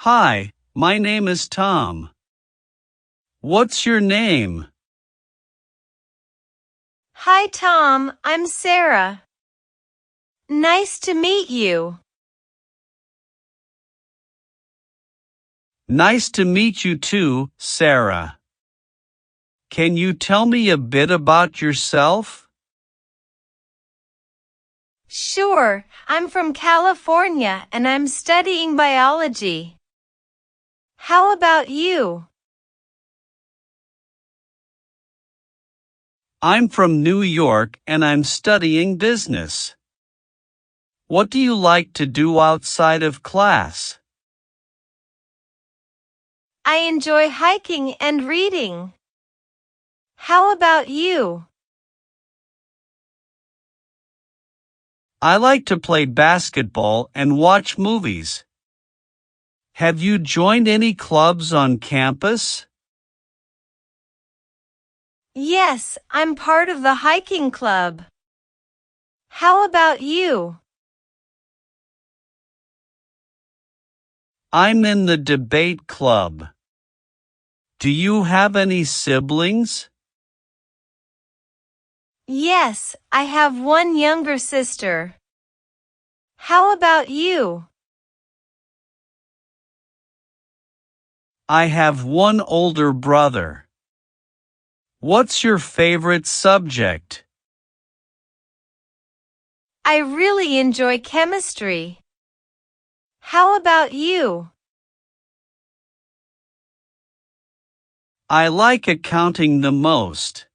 Hi, my name is Tom. What's your name? Hi Tom, I'm Sarah. Nice to meet you. Nice to meet you too, Sarah. Can you tell me a bit about yourself? Sure, I'm from California and I'm studying biology. How about you? I'm from New York and I'm studying business. What do you like to do outside of class? I enjoy hiking and reading. How about you? I like to play basketball and watch movies. Have you joined any clubs on campus? Yes, I'm part of the hiking club. How about you? I'm in the debate club. Do you have any siblings? Yes, I have one younger sister. How about you? I have one older brother. What's your favorite subject? I really enjoy chemistry. How about you? I like accounting the most.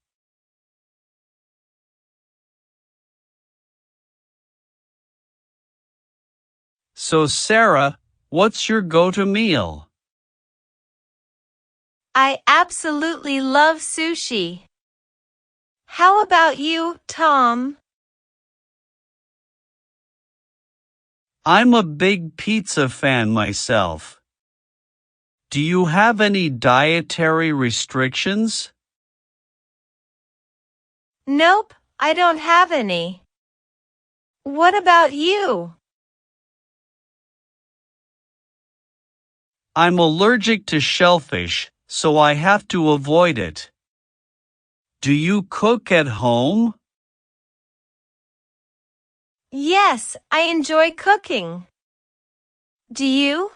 So Sarah, what's your go-to meal? I absolutely love sushi. How about you, Tom? I'm a big pizza fan myself. Do you have any dietary restrictions? Nope, I don't have any. What about you? I'm allergic to shellfish, so I have to avoid it. Do you cook at home? Yes, I enjoy cooking. Do you?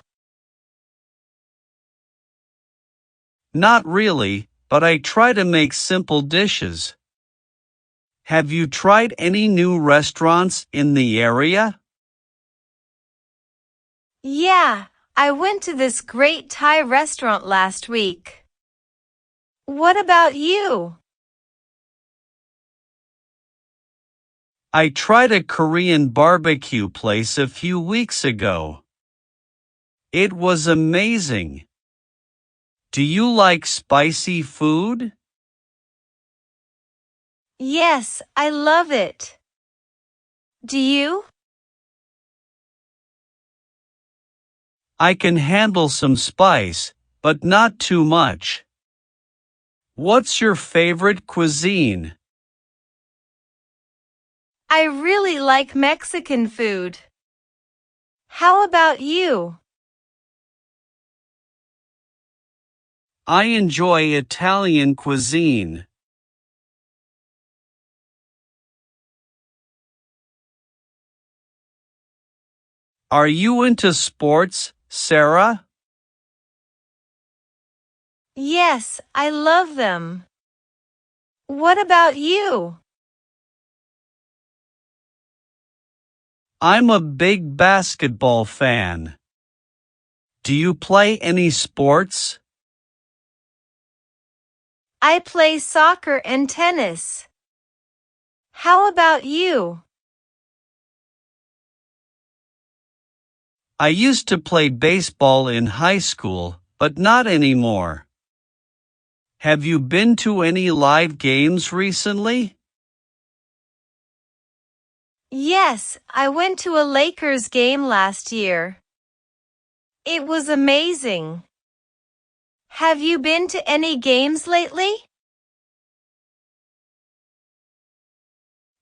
Not really, but I try to make simple dishes. Have you tried any new restaurants in the area? Yeah, I went to this great Thai restaurant last week. What about you? I tried a Korean barbecue place a few weeks ago. It was amazing. Do you like spicy food? Yes, I love it. Do you? I can handle some spice, but not too much. What's your favorite cuisine? I really like Mexican food. How about you? I enjoy Italian cuisine. Are you into sports, Sarah? Yes, I love them. What about you? I'm a big basketball fan. Do you play any sports? I play soccer and tennis. How about you? I used to play baseball in high school, but not anymore. Have you been to any live games recently? Yes, I went to a Lakers game last year. It was amazing. Have you been to any games lately?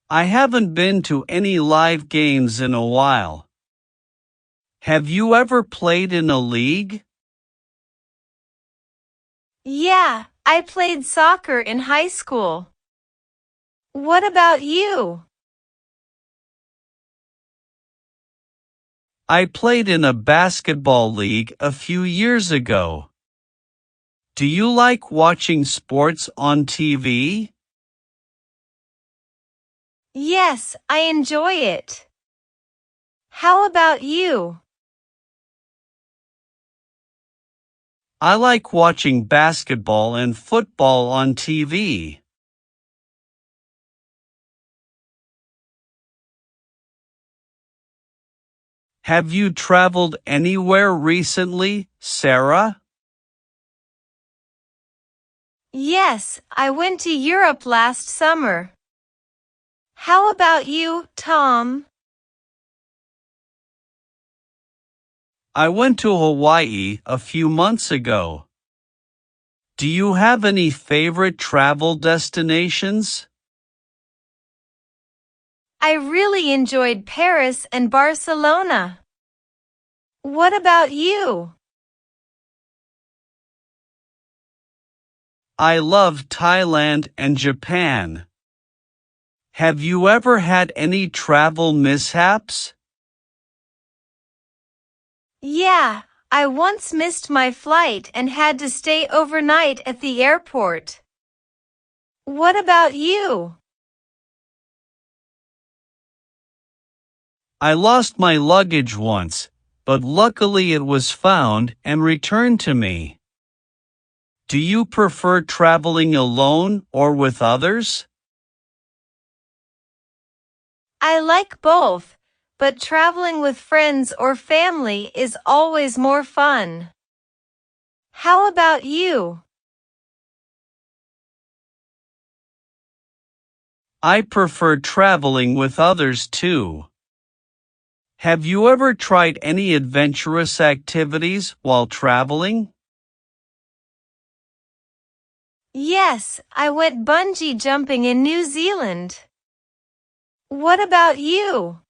I haven't been to any live games in a while. Have you ever played in a league? Yeah, I played soccer in high school. What about you? I played in a basketball league a few years ago. Do you like watching sports on TV? Yes, I enjoy it. How about you? I like watching basketball and football on TV. Have you traveled anywhere recently, Sarah? Yes, I went to Europe last summer. How about you, Tom? I went to Hawaii a few months ago. Do you have any favorite travel destinations? I really enjoyed Paris and Barcelona. What about you? I love Thailand and Japan. Have you ever had any travel mishaps? Yeah, I once missed my flight and had to stay overnight at the airport. What about you? I lost my luggage once, but luckily it was found and returned to me. Do you prefer traveling alone or with others? I like both, but traveling with friends or family is always more fun. How about you? I prefer traveling with others too. Have you ever tried any adventurous activities while traveling? Yes, I went bungee jumping in New Zealand. What about you?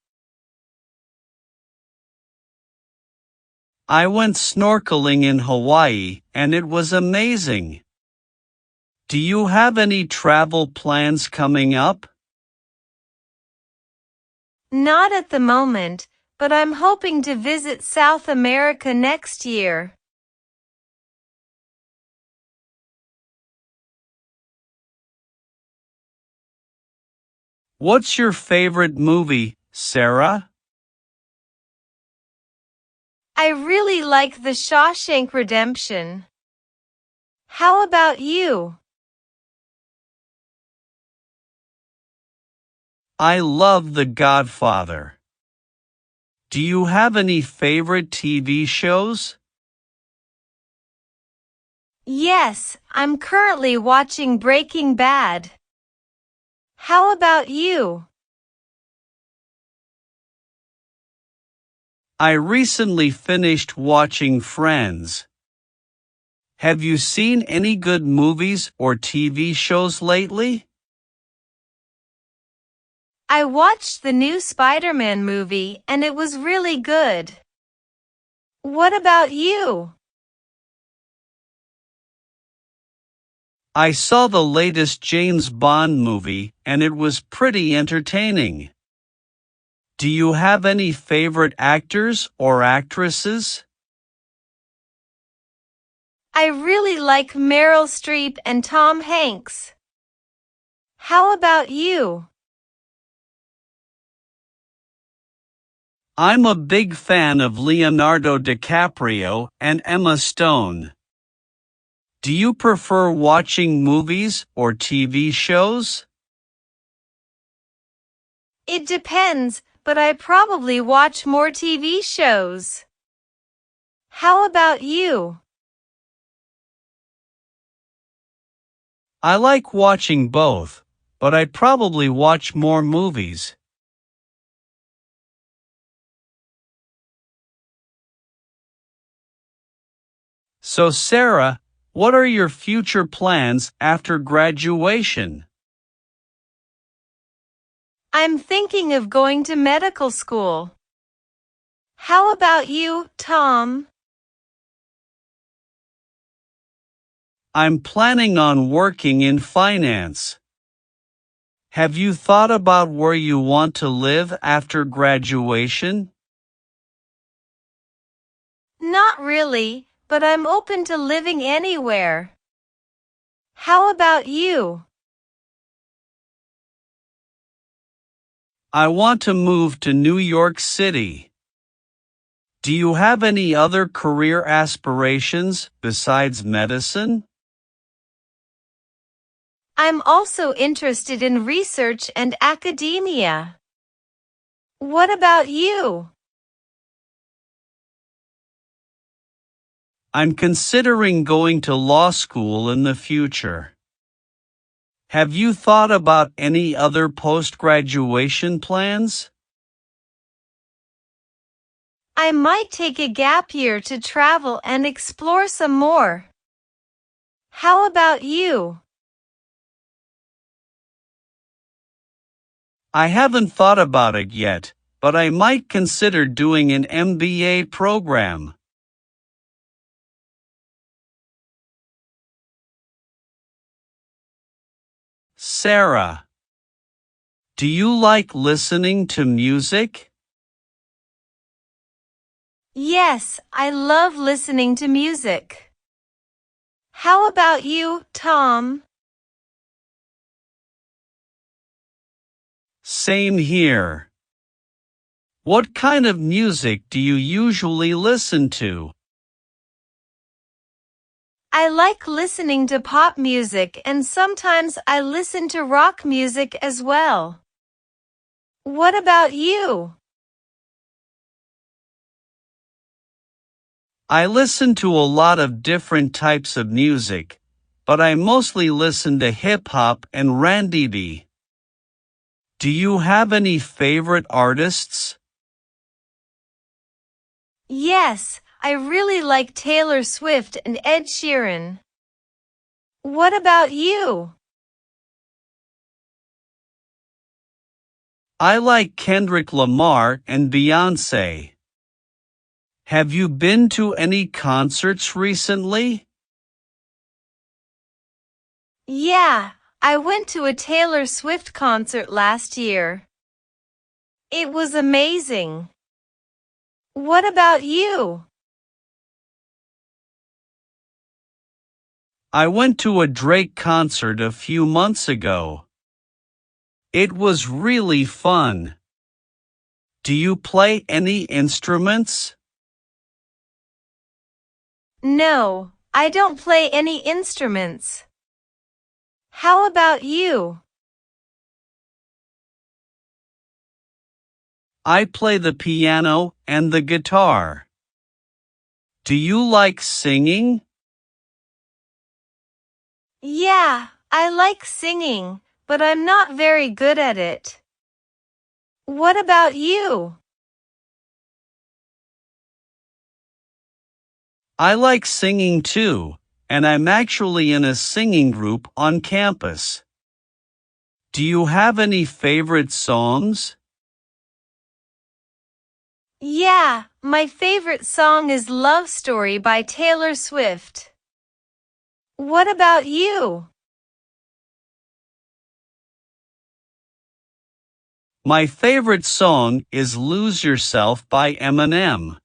I went snorkeling in Hawaii and it was amazing. Do you have any travel plans coming up? Not at the moment, but I'm hoping to visit South America next year. What's your favorite movie, Sarah? I really like The Shawshank Redemption. How about you? I love The Godfather. Do you have any favorite TV shows? Yes, I'm currently watching Breaking Bad. How about you? I recently finished watching Friends. Have you seen any good movies or TV shows lately? I watched the new Spider-Man movie and it was really good. What about you? I saw the latest James Bond movie and it was pretty entertaining. Do you have any favorite actors or actresses? I really like Meryl Streep and Tom Hanks. How about you? I'm a big fan of Leonardo DiCaprio and Emma Stone. Do you prefer watching movies or TV shows? It depends, but I probably watch more TV shows. How about you? I like watching both, but I probably watch more movies. So Sarah, what are your future plans after graduation? I'm thinking of going to medical school. How about you, Tom? I'm planning on working in finance. Have you thought about where you want to live after graduation? Not really, but I'm open to living anywhere. How about you? I want to move to New York City. Do you have any other career aspirations besides medicine? I'm also interested in research and academia. What about you? I'm considering going to law school in the future. Have you thought about any other post-graduation plans? I might take a gap year to travel and explore some more. How about you? I haven't thought about it yet, but I might consider doing an MBA program. Sarah, do you like listening to music? Yes, I love listening to music. How about you, Tom? Same here. What kind of music do you usually listen to? I like listening to pop music and sometimes I listen to rock music as well. What about you? I listen to a lot of different types of music, but I mostly listen to hip-hop and R&B. Do you have any favorite artists? Yes, I really like Taylor Swift and Ed Sheeran. What about you? I like Kendrick Lamar and Beyoncé. Have you been to any concerts recently? Yeah, I went to a Taylor Swift concert last year. It was amazing. What about you? I went to a Drake concert a few months ago. It was really fun. Do you play any instruments? No, I don't play any instruments. How about you? I play the piano and the guitar. Do you like singing? Yeah, I like singing, but I'm not very good at it. What about you? I like singing too, and I'm actually in a singing group on campus. Do you have any favorite songs? Yeah, my favorite song is Love Story by Taylor Swift. What about you? My favorite song is Lose Yourself by Eminem.